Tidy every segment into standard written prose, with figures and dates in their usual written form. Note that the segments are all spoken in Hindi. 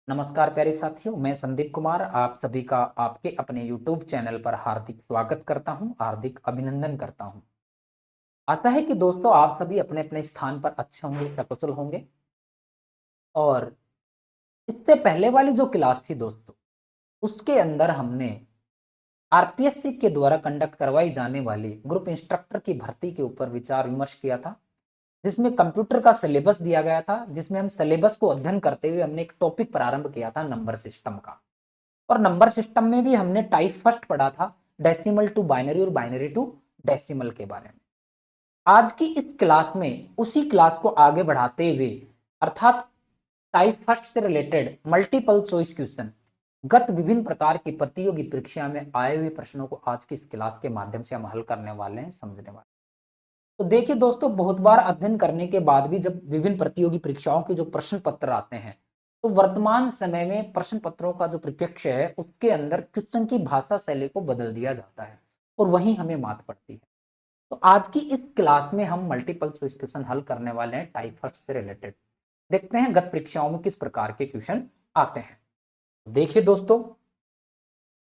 नमस्कार प्यारे साथियों, मैं संदीप कुमार आप सभी का आपके अपने YouTube चैनल पर हार्दिक स्वागत करता हूं, हार्दिक अभिनंदन करता हूं। आशा है कि दोस्तों आप सभी अपने अपने स्थान पर अच्छे होंगे, सकुशल होंगे। और इससे पहले वाली जो क्लास थी दोस्तों, उसके अंदर हमने आरपीएससी के द्वारा कंडक्ट करवाई जाने वाली ग्रुप इंस्ट्रक्टर की भर्ती के ऊपर विचार विमर्श किया था, जिसमें कंप्यूटर का सिलेबस दिया गया था, जिसमें हम सिलेबस को अध्ययन करते हुए हमने एक टॉपिक प्रारंभ किया था नंबर सिस्टम का। और नंबर सिस्टम में भी हमने टाइप फर्स्ट पढ़ा था, डेसिमल टू बाइनरी और बाइनरी टू डेसिमल के बारे में। आज की इस क्लास में उसी क्लास को आगे बढ़ाते हुए, अर्थात टाइप फर्स्ट से रिलेटेड मल्टीपल चॉइस क्वेश्चन, गत विभिन्न प्रकार की प्रतियोगी परीक्षा में आए हुए प्रश्नों को आज की इस क्लास के माध्यम से हम हल करने वाले हैं, समझने वाले। तो देखिए दोस्तों, बहुत बार अध्ययन करने के बाद भी जब विभिन्न प्रतियोगी परीक्षाओं के जो प्रश्न पत्र आते हैं, तो वर्तमान समय में प्रश्न पत्रों का जो परिप्रेक्ष्य है उसके अंदर क्वेश्चन की भाषा शैली को बदल दिया जाता है और वहीं हमें मात पड़ती है। तो आज की इस क्लास में हम मल्टीपल चॉइस क्वेश्चन हल करने वाले हैं टाइप फर्स्ट से रिलेटेड। देखते हैं गत परीक्षाओं में किस प्रकार के क्वेश्चन आते हैं। देखिए दोस्तों,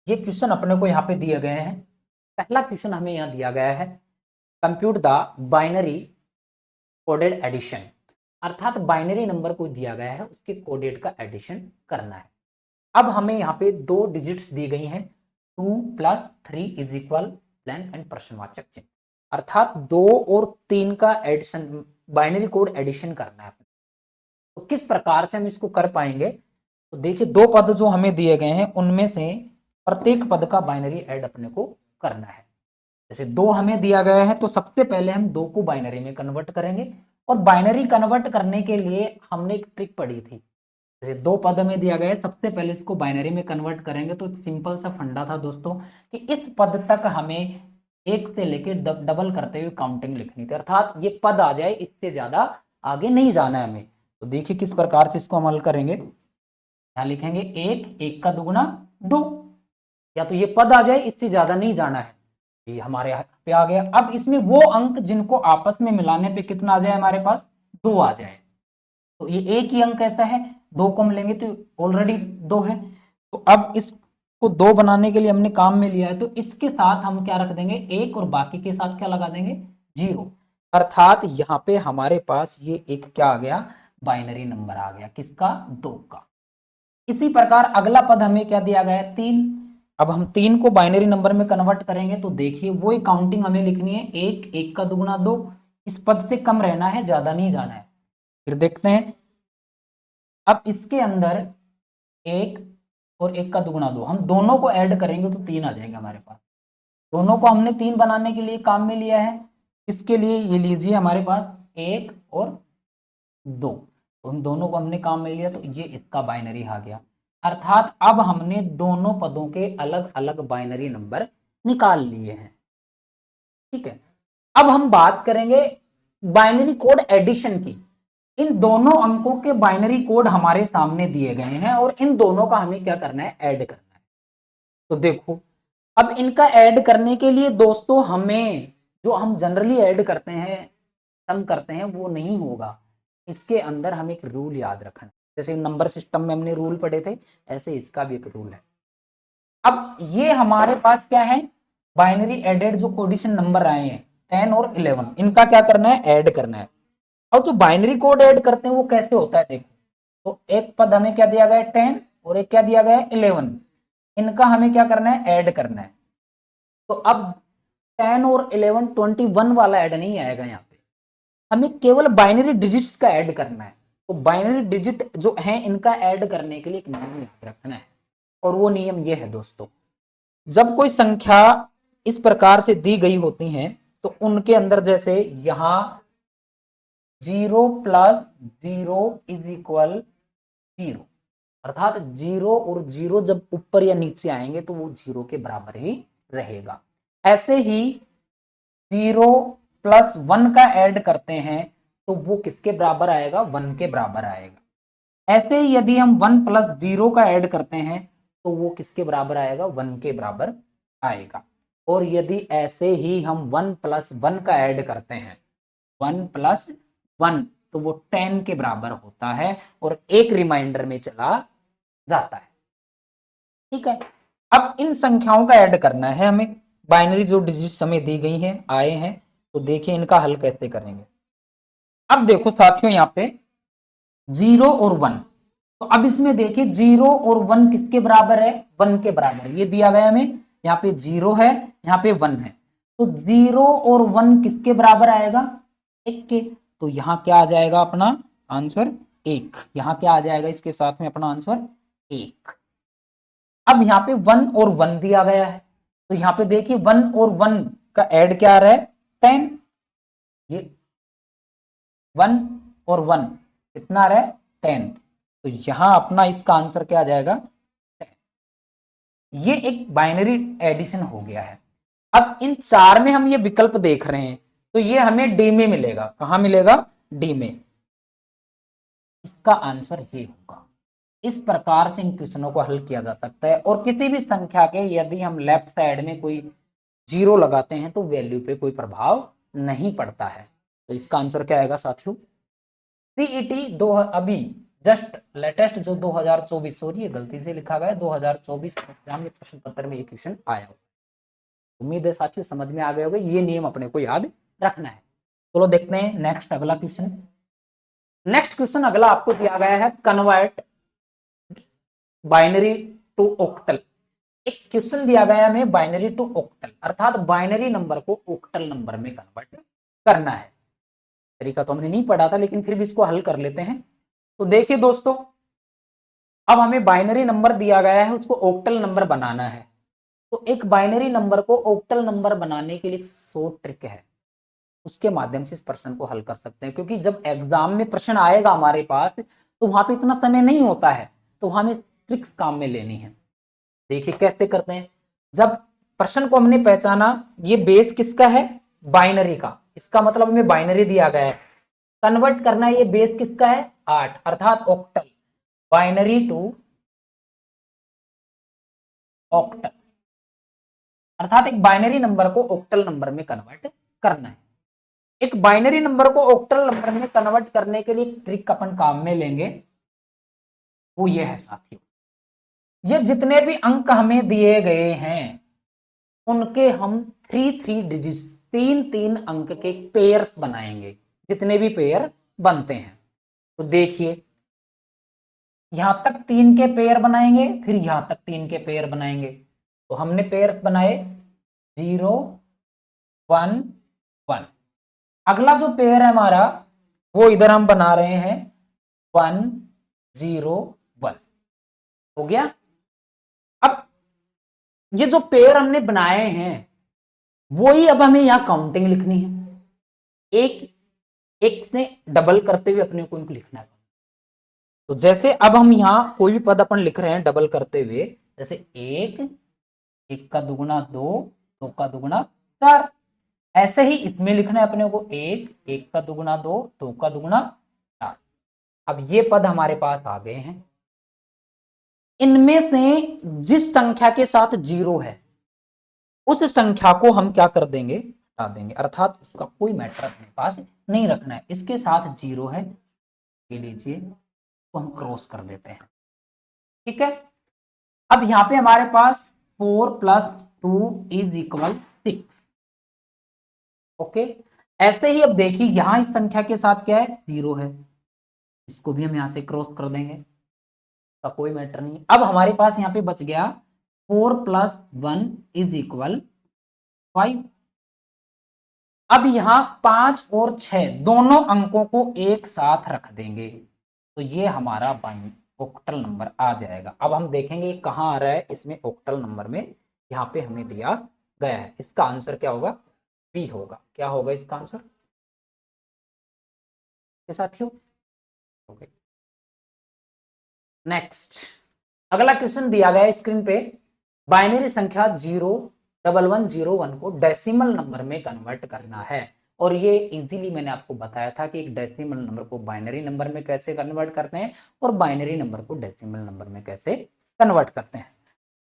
ये क्वेश्चन अपने को यहाँ पे दिए गए हैं। पहला क्वेश्चन हमें यहाँ दिया गया है, compute the binary coded addition, अर्थात बाइनरी नंबर को दिया गया है, उसके कोडेड का एडिशन करना है। अब हमें यहाँ पे दो डिजिट्स दी गई हैं, 2+3 इज इक्वल ब्लैंक एंड प्रश्नवाचक चिन्ह, अर्थात 2 और 3 का एडिशन, बाइनरी कोड एडिशन करना है। तो किस प्रकार से हम इसको कर पाएंगे? तो देखिए, दो पद जो हमें दिए गए हैं उनमें से प्रत्येक पद का बाइनरी ऐड अपने को करना है। जैसे 2 हमें दिया गया है तो सबसे पहले हम 2 को बाइनरी में कन्वर्ट करेंगे, और बाइनरी कन्वर्ट करने के लिए हमने एक ट्रिक पढ़ी थी। जैसे 2 पद में दिया गया है, सबसे पहले इसको बाइनरी में कन्वर्ट करेंगे, तो सिंपल सा फंडा था दोस्तों कि इस पद तक हमें 1 से लेके डबल करते हुए काउंटिंग लिखनी थी, अर्थात ये पद आ जाए, इससे ज्यादा आगे नहीं जाना है हमें। तो देखिए किस प्रकार से इसको अमल करेंगे। यहाँ लिखेंगे 1, 1 का दुगुना 2, या तो ये पद आ जाए, इससे ज्यादा नहीं जाना है। ये हमारे यहाँ पे आ गया। अब इसमें वो अंक जिनको आपस में मिलाने पे कितना आ जाए, हमारे पास 2 आ जाए। तो ये एक ही अंक ऐसा है, 2 को हम लेंगे तो ऑलरेडी 2 है। तो अब इसको 2 बनाने के लिए हमने काम में लिया है, तो इसके साथ हम क्या रख देंगे, 1, और बाकी के साथ क्या लगा देंगे, 0। अर्थात यहाँ पे हमारे पास ये एक क्या आ गया, बाइनरी नंबर आ गया, किसका, 2 का। इसी प्रकार अगला पद हमें क्या दिया गया है, 3। अब हम 3 को बाइनरी नंबर में कन्वर्ट करेंगे, तो देखिए वही काउंटिंग हमें लिखनी है, 1, 1 का दुगुना 2, इस पद से कम रहना है, ज्यादा नहीं जाना है। फिर देखते हैं, अब इसके अंदर 1 और 1 का दुगुना 2, हम दोनों को ऐड करेंगे तो 3 आ जाएगा हमारे पास। दोनों को हमने 3 बनाने के लिए काम में लिया है। इसके लिए ये लीजिए हमारे पास 1 और 2, तो उन दोनों को हमने काम में लिया, तो ये इसका बाइनरी आ गया। अर्थात अब हमने दोनों पदों के अलग अलग बाइनरी नंबर निकाल लिए हैं। ठीक है, अब हम बात करेंगे बाइनरी कोड एडिशन की। इन दोनों अंकों के बाइनरी कोड हमारे सामने दिए गए हैं और इन दोनों का हमें क्या करना है, ऐड करना है। तो देखो, अब इनका ऐड करने के लिए दोस्तों हमें, जो हम जनरली ऐड करते हैं, सम करते हैं, वो नहीं होगा। इसके अंदर हमें एक रूल याद रखना है। जैसे नंबर सिस्टम में हमने रूल पढ़े थे, ऐसे इसका भी एक रूल है। अब ये हमारे पास क्या है, बाइनरी एडेड जो कोडिशन नंबर आए हैं 10 और 11, इनका क्या करना है, ऐड करना है। और जो बाइनरी कोड ऐड करते हैं वो कैसे होता है, देखो। तो एक पद हमें क्या दिया गया है, 10, और एक क्या दिया गया है, 11। इनका हमें क्या करना है, ऐड करना है। तो अब 10 और 11 21 वाला ऐड नहीं आएगा यहाँ पे, हमें केवल बाइनरी डिजिट्स का ऐड करना है। तो बाइनरी डिजिट जो है, इनका ऐड करने के लिए एक नियम याद रखना है, और वो नियम ये है दोस्तों, जब कोई संख्या इस प्रकार से दी गई होती है, तो उनके अंदर जैसे यहां 0+0 इज इक्वल 0, अर्थात 0 और 0 जब ऊपर या नीचे आएंगे तो वो 0 के बराबर ही रहेगा। ऐसे ही 0+1 का ऐड करते हैं तो वो किसके बराबर आएगा, 1 के बराबर आएगा। ऐसे ही यदि हम 1+0 का ऐड करते हैं तो वो किसके बराबर आएगा, 1 के बराबर आएगा। और यदि ऐसे ही हम 1+1 का ऐड करते हैं, 1+1, तो वो 10 के बराबर होता है। और एक रिमाइंडर में चला जाता है। ठीक है, अब इन संख्याओं का ऐड करना है हमें। बाइनरी जो डिजिट्स हमें दी गई हैं, आए हैं, तो देखिए इनका हल कैसे करेंगे। अब देखो साथियों, यहाँ पे 0 और 1, तो अब इसमें देखिए 0 और 1 किसके बराबर है, 1 के बराबर है। ये दिया गया हमें, यहाँ पे 0 है, यहाँ पे 1 है, तो 0 और 1 किसके बराबर आएगा, 1 के। तो यहाँ क्या आ जाएगा अपना आंसर 1। यहाँ क्या आ जाएगा इसके साथ में अपना आंसर 1। अब यहाँ पे 1 और 1 दिया गया है, तो यहाँ पे देखिए 1 और 1 का ऐड क्या आ रहा है, 10। ये 1 और 1 कितना आ रहा है, 10। तो यहां अपना इसका आंसर क्या आ जाएगा, 10। ये एक बाइनरी एडिशन हो गया है। अब इन चार में हम ये विकल्प देख रहे हैं, तो ये हमें डी में मिलेगा। कहां मिलेगा, डी में। इसका आंसर ये होगा। इस प्रकार से इन क्वेश्चनों को हल किया जा सकता है। और किसी भी संख्या के यदि हम लेफ्ट साइड में कोई जीरो लगाते हैं तो वैल्यू पे कोई प्रभाव नहीं पड़ता है। तो इसका आंसर क्या आएगा साथियों, सीईटी दो अभी जस्ट लेटेस्ट जो 2024, सॉरी ये गलती से लिखा गया 2024 एग्जाम में प्रश्न पत्र में ये क्वेश्चन आया हो। उम्मीद है साथियों समझ में आ गए होंगे, ये नियम अपने को याद रखना है। चलो देखते हैं नेक्स्ट अगला क्वेश्चन। नेक्स्ट क्वेश्चन अगला आपको दिया गया है, कन्वर्ट बाइनरी टू ऑक्टल। एक क्वेश्चन दिया गया हमें बाइनरी टू ऑक्टल, अर्थात बाइनरी नंबर को ऑक्टल नंबर में कन्वर्ट करना है। तरीका तो हमने नहीं पढ़ा था, लेकिन फिर भी इसको हल कर लेते हैं। तो देखिए दोस्तों, अब हमें बाइनरी नंबर दिया गया है, उसको ऑक्टल नंबर बनाना है। तो एक बाइनरी नंबर को ऑक्टल नंबर बनाने के लिए एक शॉर्ट ट्रिक है, उसके माध्यम से इस प्रश्न को हल कर सकते हैं। क्योंकि जब एग्जाम में प्रश्न आएगा हमारे पास, तो वहां पे इतना समय नहीं होता है, तो हमें ट्रिक्स काम में लेनी है। देखिए कैसे करते हैं। जब प्रश्न को हमने पहचाना, ये बेस किसका है, बाइनरी का, इसका मतलब हमें बाइनरी दिया गया है, कन्वर्ट करना है, ये बेस किसका है, 8, अर्थात ऑक्टल, बाइनरी टू ऑक्टल, अर्थात एक बाइनरी नंबर को ऑक्टल नंबर में कन्वर्ट करना है। एक बाइनरी नंबर को ऑक्टल नंबर में कन्वर्ट करने के लिए ट्रिक अपन काम में लेंगे, वो ये है साथियों, ये जितने भी अंक हमें दिए गए हैं उनके हम 3 डिजिट, 3 अंक के पेयर्स बनाएंगे, जितने भी पेयर बनते हैं। तो देखिए यहां तक 3 के पेयर बनाएंगे, फिर यहां तक 3 के पेयर बनाएंगे। तो हमने पेयर्स बनाए 0 1 1। अगला जो पेयर है हमारा, वो इधर हम बना रहे हैं 1 0 1। हो गया। अब ये जो पेयर हमने बनाए हैं, वो ही अब हमें यहां काउंटिंग लिखनी है, एक एक से डबल करते हुए अपने को इनको लिखना है। तो जैसे अब हम यहां कोई भी पद अपन लिख रहे हैं डबल करते हुए, जैसे एक, एक का दुगुना दो, दो का दुगुना चार, ऐसे ही इसमें लिखना है अपने को एक, एक का दुगुना दो, दो का दुगुना चार। अब ये पद हमारे पास आ गए हैं। इनमें से जिस संख्या के साथ जीरो है उस संख्या को हम क्या कर देंगे, हटा देंगे, अर्थात उसका कोई मैटर अपने पास नहीं रखना है। इसके साथ जीरो है, ये लीजिए, तो हम क्रॉस कर देते हैं। ठीक है। अब यहां पे हमारे पास 4 + 2 = 6। ओके। ऐसे ही अब देखिए यहां इस संख्या के साथ क्या है, जीरो है, इसको भी हम यहां से क्रॉस कर देंगे, का कोई मैटर नहीं। अब हमारे पास यहां पे बच गया 4 + 1 = 5। अब यहां 5 और 6 दोनों अंकों को एक साथ रख देंगे, तो ये हमारा ऑक्टल नंबर आ जाएगा। अब हम देखेंगे कहां आ रहा है इसमें ऑक्टल नंबर में, यहां पे हमें दिया गया है। इसका आंसर क्या होगा, बी होगा। क्या होगा इसका आंसर साथियों, ओके। नेक्स्ट अगला क्वेश्चन दिया गया है स्क्रीन पे, बाइनरी संख्या 01101 को डेसिमल नंबर में कन्वर्ट करना है। और ये इजीली मैंने आपको बताया था कि एक डेसिमल नंबर को बाइनरी नंबर में कैसे कन्वर्ट करते हैं और बाइनरी नंबर को डेसिमल नंबर में कैसे कन्वर्ट करते हैं।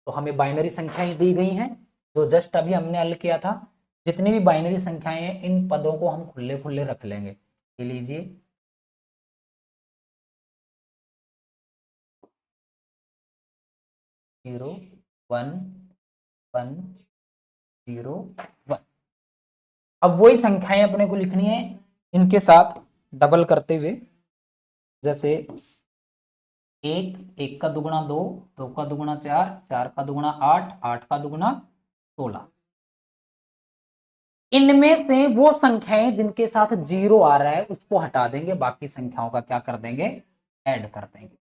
तो हमें बाइनरी संख्याएं दी गई हैं जो जस्ट अभी हमने हल किया था। जितनी भी बाइनरी संख्याएं हैं इन पदों को हम खुले खुले रख लेंगे। ये लीजिए 0 1 1 0 1। अब वही संख्याएं अपने को लिखनी है इनके साथ डबल करते हुए, जैसे 1, 1 का दुगुना 2, 2 का दुगुना 4, 4 का दुगुना 8, 8 का दुगुना 16। इनमें से वो संख्याएं जिनके साथ 0 आ रहा है उसको हटा देंगे, बाकी संख्याओं का क्या कर देंगे, ऐड कर देंगे।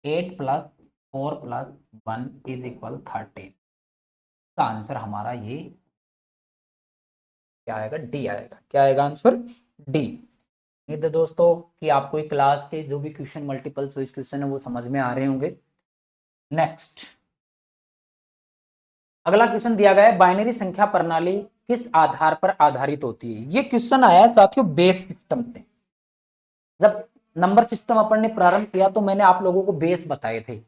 8 + 4 + 1 = 13। का आंसर हमारा ये क्या आएगा, डी आएगा। क्या आएगा आंसर, डी। उम्मीद है दोस्तों कि आपको एक क्लास के जो भी क्वेश्चन, मल्टीपल चॉइस क्वेश्चन है वो समझ में आ रहे होंगे। नेक्स्ट अगला क्वेश्चन दिया गया है, बाइनरी संख्या प्रणाली किस आधार पर आधारित होती है। ये क्वेश्चन आया है साथियों बेस सिस्टम से। जब नंबर सिस्टम अपन ने प्रारंभ किया तो मैंने आप लोगों को बेस बताए थे।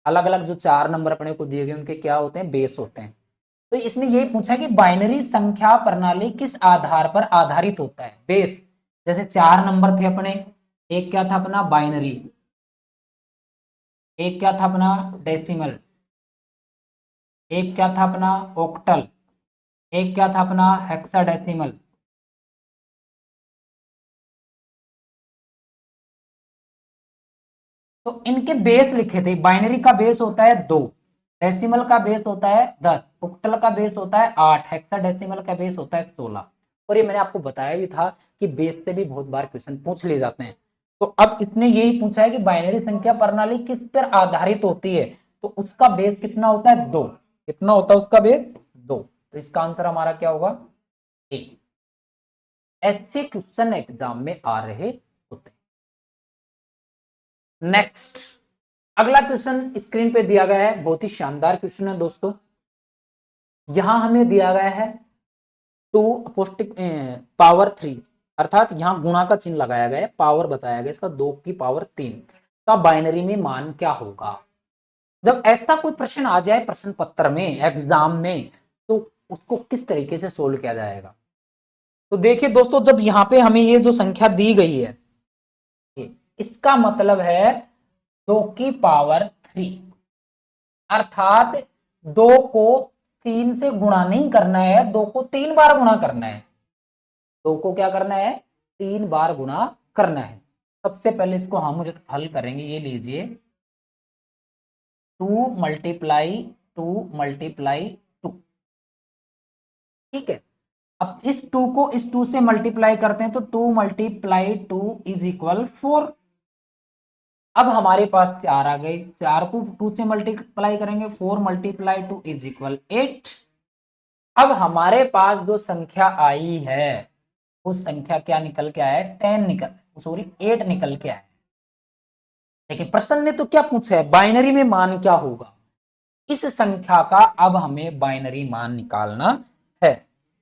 अलग अलग जो 4 नंबर अपने को दिए गए उनके क्या होते हैं, बेस होते हैं। तो इसने यही पूछा कि बाइनरी संख्या प्रणाली किस आधार पर आधारित होता है, बेस। जैसे 4 नंबर थे अपने, एक क्या था अपना बाइनरी, एक क्या था अपना डेसिमल, एक क्या था अपना ऑक्टल, एक क्या था अपना हेक्साडेसिमल। तो इनके बेस लिखे थे। बाइनरी का बेस होता है 2, डेसिमल का बेस होता है 10, ऑक्टल का बेस होता है 8, हेक्साडेसिमल का बेस होता है 16। और ये मैंने आपको बताया भी था कि बेस से भी बहुत बार क्वेश्चन पूछ लिए जाते हैं। तो अब इसने यही पूछा है कि बाइनरी संख्या प्रणाली किस पर आधारित होती है, तो उसका बेस कितना होता है, 2। कितना होता है उसका बेस, 2। तो इसका आंसर हमारा क्या होगा, ए। ऐसे क्वेश्चन एग्जाम में आ रहे होते हैं। नेक्स्ट अगला क्वेश्चन स्क्रीन पे दिया गया है, बहुत ही शानदार क्वेश्चन है दोस्तों। यहां हमें दिया गया है 2 अपोस्टिक पावर 3, अर्थात यहां गुणा का चिन्ह लगाया गया है, पावर बताया गया इसका 2 की पावर 3 का बाइनरी में मान क्या होगा। जब ऐसा कोई प्रश्न आ जाए प्रश्न पत्र में, एग्जाम में, तो उसको किस तरीके से सोल्व किया जाएगा। तो देखिए दोस्तों, जब यहां पे हमें ये जो संख्या दी गई है, इसका मतलब है 2 की पावर 3, अर्थात 2 को 3 से गुणा नहीं करना है, 2 को 3 बार गुणा करना है। 2 को क्या करना है, 3 बार गुणा करना है। सबसे पहले इसको हम हल करेंगे, ये लीजिए 2 × 2 × 2, ठीक है। अब इस 2 को इस 2 से मल्टीप्लाई करते हैं तो 2 × 2 = 4। अब हमारे पास 4 आ गए, 4 को 2 से मल्टीप्लाई करेंगे, 4 × 2 = 8। अब हमारे पास जो संख्या आई है उस संख्या क्या निकल के आया है, 8 निकल के आया है। लेकिन प्रश्न ने तो क्या पूछा है, बाइनरी में मान क्या होगा। इस संख्या का अब हमें बाइनरी मान निकालना है।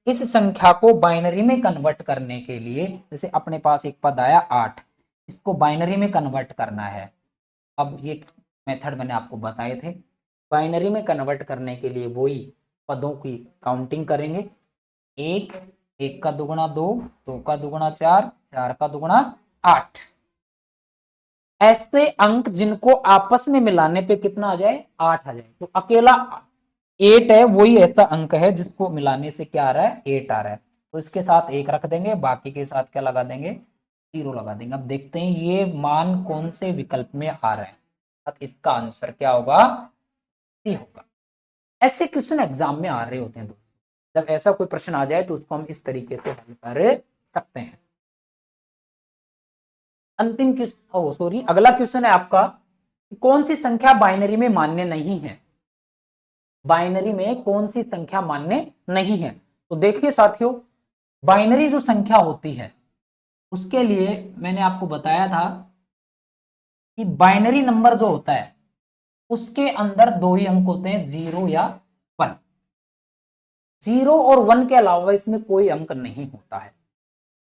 इस संख्या को बाइनरी में कन्वर्ट करने के लिए, जैसे अपने पास एक पद आया 8, इसको बाइनरी में कन्वर्ट करना है। अब ये मेथड मैंने आपको बताए थे। बाइनरी में कन्वर्ट करने के लिए वही पदों की काउंटिंग करेंगे, 1, 1 का दुगुना 2, 2 का दुगुना 4, 4 का दुगुना 8। ऐसे अंक जिनको आपस में मिलाने पे कितना आ जाए, 8 आ जाए। तो अकेला 8 है, वही ऐसा अंक है जिसको मिलाने से क्या आ रहा है, 8 आ रहा है। तो इसके साथ 1 रख देंगे, बाकी के साथ क्या लगा देंगे, 0 लगा देंगे। अब देखते हैं ये मान कौन से विकल्प में आ रहा है। अब इसका आंसर क्या होगा, सी होगा। ऐसे क्वेश्चन एग्जाम में आ रहे होते हैं दोस्तों। जब ऐसा कोई प्रश्न आ जाए तो उसको हम इस तरीके से हल कर सकते हैं। अंतिम क्वेश्चन, सॉरी, अगला क्वेश्चन है आपका, कौन सी संख्या बाइनरी में मान्य नहीं है। बाइनरी में कौन सी संख्या मान्य नहीं है। तो देखिए साथियों, बाइनरी जो संख्या होती है उसके लिए मैंने आपको बताया था कि बाइनरी नंबर जो होता है उसके अंदर 2 ही अंक होते हैं, 0 या 1। 0 और 1 के अलावा इसमें कोई अंक नहीं होता है।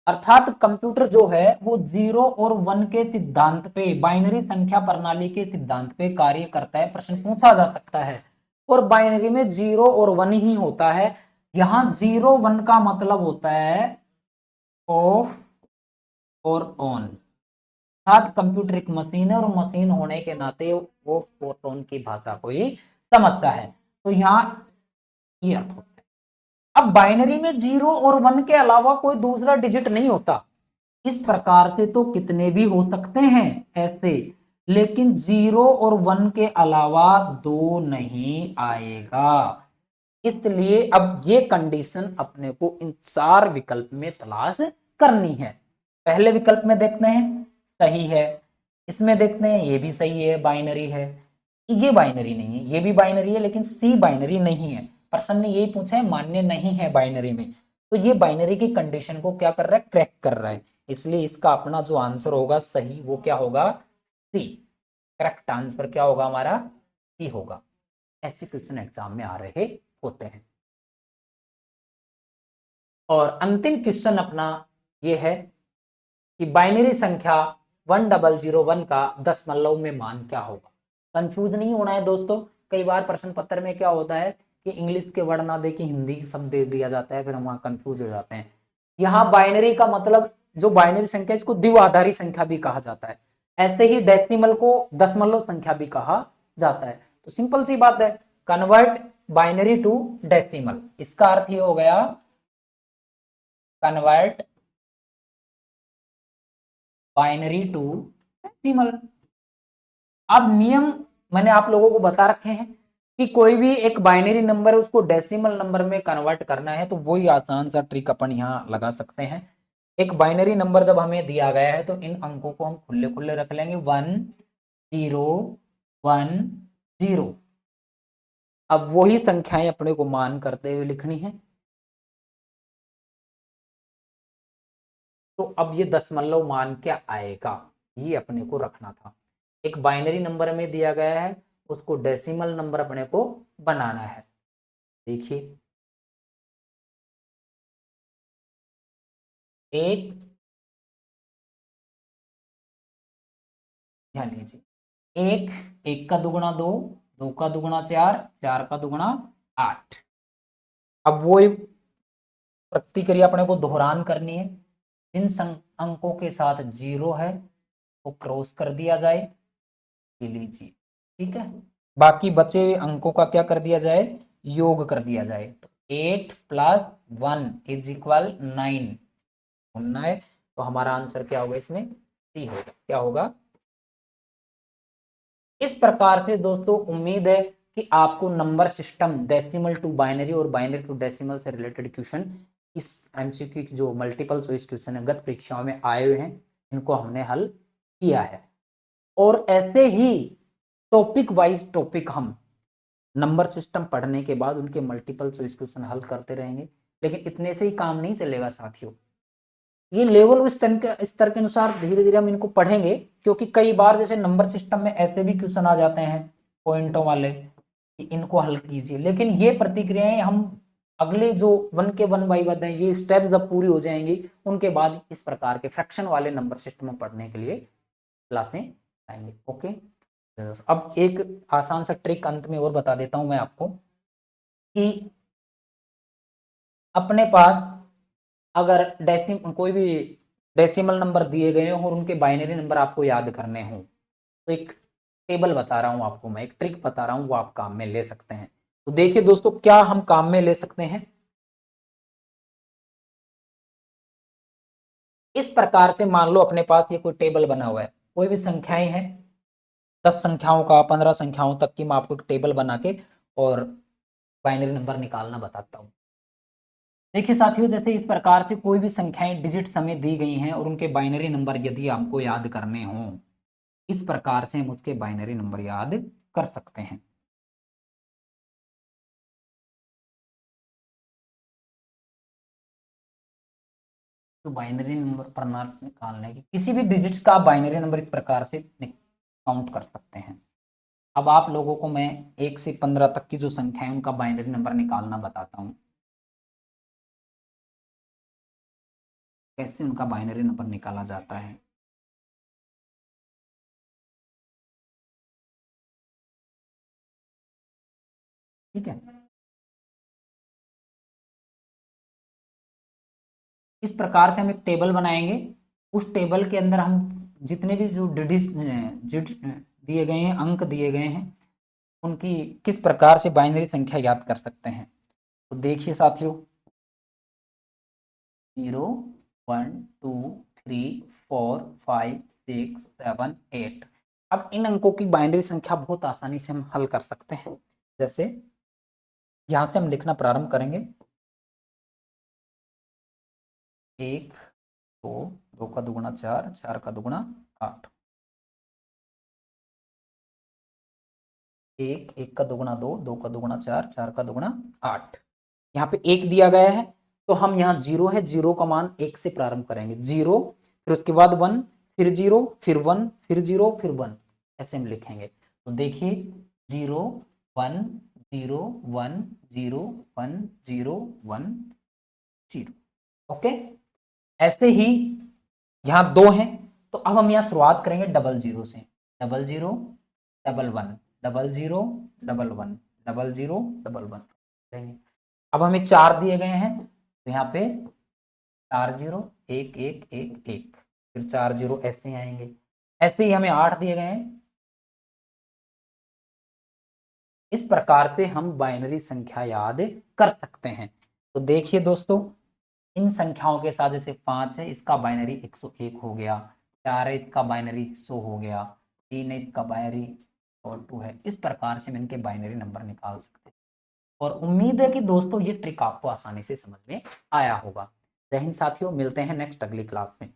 अर्थात कंप्यूटर जो है वो 0 और 1 के सिद्धांत पे, बाइनरी संख्या प्रणाली के सिद्धांत पे कार्य करता है। प्रश्न पूछा जा सकता है और बाइनरी में 0 और 1 ही होता है। यहां 0 1 का मतलब होता है ऑफ और ऑन। अर्थात कंप्यूटर एक मशीन है और मशीन होने के नाते वो फोटोन की भाषा को ही समझता है। तो यहाँ ये अर्थ होता है। अब बाइनरी में 0 और 1 के अलावा कोई दूसरा डिजिट नहीं होता। इस प्रकार से तो कितने भी हो सकते हैं ऐसे, लेकिन 0 और 1 के अलावा 2 नहीं आएगा। इसलिए अब ये कंडीशन अपने को इन 4 विकल्प में तलाश करनी है। पहले विकल्प में देखते हैं सही है, इसमें देखते हैं ये भी सही है, बाइनरी है। ये बाइनरी नहीं है, ये भी बाइनरी है, लेकिन सी बाइनरी नहीं है। प्रश्न ने यही पूछा है मान्य नहीं है बाइनरी में, तो ये बाइनरी की कंडीशन को क्या कर रहा है, क्रैक कर रहा है। इसलिए इसका अपना जो आंसर होगा सही वो क्या होगा, सी। करेक्ट आंसर क्या होगा हमारा, सी होगा। ऐसे क्वेश्चन एग्जाम में आ रहे होते हैं। और अंतिम क्वेश्चन अपना ये है कि बाइनरी संख्या 1001 का दशमलव में मान क्या होगा। कंफ्यूज नहीं होना है दोस्तों। कई बार प्रश्न पत्र में क्या होता है कि इंग्लिश के वर्ड ना दे के हिंदी शब्द दे दिया जाता है, फिर हम वहां कंफ्यूज हो जाते हैं। यहाँ बाइनरी का मतलब, जो बाइनरी संख्या इसको द्विआधारी संख्या भी कहा जाता है। ऐसे ही डेसिमल को दशमलव संख्या भी कहा जाता है। तो सिंपल सी बात है, कन्वर्ट बाइनरी टू डेसिमल, इसका अर्थ ये हो गया कन्वर्ट बाइनरी टू डेसिमल। अब नियम मैंने आप लोगों को बता रखे हैं कि कोई भी एक बाइनरी नंबर है उसको डेसिमल नंबर में कन्वर्ट करना है, तो वही आसान सा ट्रिक अपन यहाँ लगा सकते हैं। एक बाइनरी नंबर जब हमें दिया गया है तो इन अंकों को हम खुले खुले रख लेंगे, 1 0 1 0। अब वही संख्याएं अपने को मान करते हुए लिखनी है। तो अब ये दशमलव मान क्या आएगा, ये अपने को रखना था। एक बाइनरी नंबर में दिया गया है, उसको डेसिमल नंबर अपने को बनाना है। देखिए, एक, ध्यान लीजिए, एक का दुगुना 2, 2 का दुगुना 4, 4 का दुगुना 8। अब वो प्रतिक्रिया अपने को दोहरान करनी है। जिन अंकों के साथ 0 है वो क्रॉस कर दिया जाए, ये लीजिए, ठीक है। बाकी बचे हुए अंकों का क्या कर दिया जाए, योग कर दिया जाए। तो 8 + 1 = 9 होना है। तो हमारा आंसर क्या होगा, इसमें सी होगा। क्या होगा, इस प्रकार से दोस्तों उम्मीद है कि आपको number system decimal to binary और बाइनरी टू डेसिमल से रिलेटेड क्वेश्चन, इस एमसीक्यू की जो मल्टीपल चॉइस क्वेश्चन है गत परीक्षाओं में आए हुए हैं, इनको हमने हल किया है। और ऐसे ही टॉपिक वाइज टॉपिक हम नंबर सिस्टम पढ़ने के बाद उनके मल्टीपल चॉइस क्वेश्चन हल करते रहेंगे। लेकिन इतने से ही काम नहीं चलेगा साथियों, ये लेवल स्तर के अनुसार धीरे धीरे हम इनको पढ़ेंगे। क्योंकि कई बार जैसे नंबर सिस्टम में ऐसे भी क्वेश्चन आ जाते हैं पॉइंटों वाले कि इनको हल कीजिए, लेकिन ये प्रतिक्रियाएं हम अगले जो वन के वन बाई वन है, ये स्टेप्स जब पूरी हो जाएंगी उनके बाद इस प्रकार के फ्रैक्शन वाले नंबर सिस्टम में पढ़ने के लिए क्लासें आएंगे। ओके, अब एक आसान सा ट्रिक अंत में और बता देता हूं मैं आपको कि अपने पास अगर कोई भी डेसिमल नंबर दिए गए हों और उनके बाइनरी नंबर आपको याद करने हों, तो एक टेबल बता रहा हूं आपको, मैं एक ट्रिक बता रहा हूं, वो आप काम में ले सकते हैं। तो देखिए दोस्तों, क्या हम काम में ले सकते हैं। इस प्रकार से मान लो अपने पास ये कोई टेबल बना हुआ है, कोई भी संख्याएं हैं, 10 संख्याओं का, 15 संख्याओं तक की, मैं आपको एक टेबल बना के और बाइनरी नंबर निकालना बताता हूं। देखिए साथियों, जैसे इस प्रकार से कोई भी संख्याएं डिजिट हमें दी गई हैं और उनके बाइनरी नंबर यदि आपको याद करने हों, इस प्रकार से हम उसके बाइनरी नंबर याद कर सकते हैं। तो बाइनरी नंबर प्रणाली निकालने की किसी भी डिजिट्स का आप बाइनरी नंबर इस प्रकार से काउंट कर सकते हैं। अब आप लोगों को मैं 1 से 15 तक की जो संख्या है उनका बाइनरी नंबर निकालना बताता हूं, कैसे उनका बाइनरी नंबर निकाला जाता है। ठीक है, इस प्रकार से हम एक टेबल बनाएंगे। उस टेबल के अंदर हम जितने भी जो दिए गए हैं, अंक दिए गए हैं, उनकी किस प्रकार से बाइनरी संख्या याद कर सकते हैं। तो देखिए साथियों, 0 1 2 3 4 5 6 7 8। अब इन अंकों की बाइनरी संख्या बहुत आसानी से हम हल कर सकते हैं। जैसे यहां से हम लिखना प्रारंभ करेंगे, 1 2, 2 का दुगुना 4, 4 का दुगुना 8, 1 1 का दुगुना 2, 2 का दुगुना 4, 4 का दुगुना 8। यहाँ पे 1 दिया गया है, तो हम यहाँ 0 है, 0 का मान 1 से प्रारंभ करेंगे, 0, फिर उसके बाद 1, फिर 0, फिर 1, फिर 0, फिर 1, ऐसे हम लिखेंगे। तो देखिए 0 1 0 1 0 1 0 1 0। ओके, ऐसे ही यहाँ 2 हैं, तो अब हम यहाँ शुरुआत करेंगे डबल जीरो से, double zero double one, double zero double one, double zero double one. अब हमें 4 दिए गए हैं, तो यहाँ पे 4 जीरो 1 1 1 1, फिर 4 जीरो ऐसे ही आएंगे। ऐसे ही हमें 8 दिए गए हैं। इस प्रकार से हम बाइनरी संख्या याद कर सकते हैं। तो देखिए दोस्तों, इन संख्याओं के साथ, जैसे 5 है, इसका बाइनरी 101 हो गया, 4 है, इसका बाइनरी 100 हो गया, 3 है, इसका बाइनरी और 2 है। इस प्रकार से हम इनके बाइनरी नंबर निकाल सकते हैं। और उम्मीद है कि दोस्तों ये ट्रिक आपको आसानी से समझ में आया होगा। जय हिंद साथियों, मिलते हैं नेक्स्ट अगली क्लास में।